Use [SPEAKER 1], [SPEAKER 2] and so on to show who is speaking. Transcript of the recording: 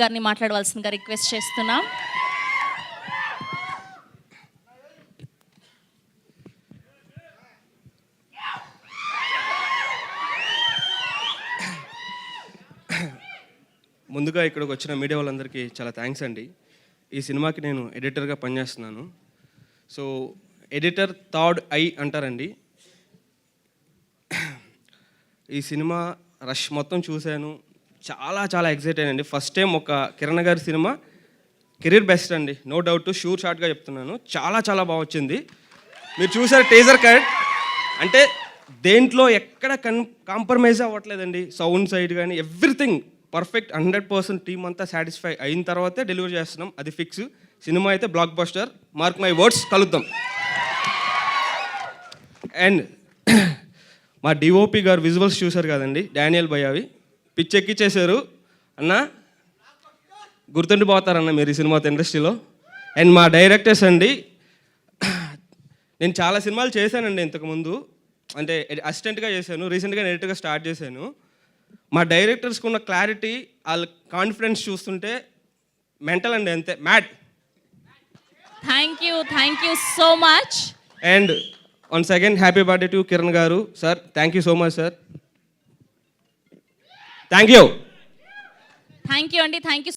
[SPEAKER 1] గారిని మాట్లాడవలసిందిగా రిక్వెస్ట్ చేస్తున్నాం.
[SPEAKER 2] ముందుగా ఇక్కడికి వచ్చిన మీడియా వాళ్ళందరికీ చాలా థ్యాంక్స్ అండి. ఈ సినిమాకి నేను ఎడిటర్గా పనిచేస్తున్నాను. సో ఎడిటర్ థర్డ్ ఐ అంటారండి. ఈ సినిమా రష్ మొత్తం చూశాను, చాలా చాలా ఎక్సైట్ అయ్యానండి. ఫస్ట్ టైం ఒక కిరణ్ గారి సినిమా కెరీర్ బెస్ట్ అండి, నో డౌట్. షూర్ షార్ట్గా చెప్తున్నాను, చాలా చాలా బాగా వచ్చింది. మీరు చూసారు టీజర్ కట్, అంటే దేంట్లో ఎక్కడ కాంప్రమైజ్ అవ్వట్లేదండి. సౌండ్ సైడ్ కానీ ఎవ్రీథింగ్ పర్ఫెక్ట్, 100% టీమ్ అంతా సాటిస్ఫై అయిన తర్వాతే డెలివరీ చేస్తున్నాం, అది ఫిక్స్. సినిమా అయితే block buster, mark my words, కలుద్దాం. అండ్ మా డిఓపి గారు విజువల్స్ చూశారు కదండి, డానియల్ భయ్యావి పిచ్చెక్కిచ్చేశారు అన్న, గుర్తుండిపోతారన్న మీరు ఈ సినిమాతో ఇండస్ట్రీలో. అండ్ మా డైరెక్టర్స్ అండి, నేను చాలా సినిమాలు చేశానండి ఇంతకుముందు, అంటే అసిస్టెంట్గా చేశాను, రీసెంట్గా ఎడిటర్గా స్టార్ట్ చేశాను. మా డైరెక్టర్స్కి ఉన్న క్లారిటీ, వాళ్ళ కాన్ఫిడెన్స్ చూస్తుంటే మెంటల్ అండి, అంతే mad.
[SPEAKER 1] Thank you so much.
[SPEAKER 2] And once again happy birthday to Kiran గారు sir, thank you so much sir, thank you
[SPEAKER 1] అండి. Thank you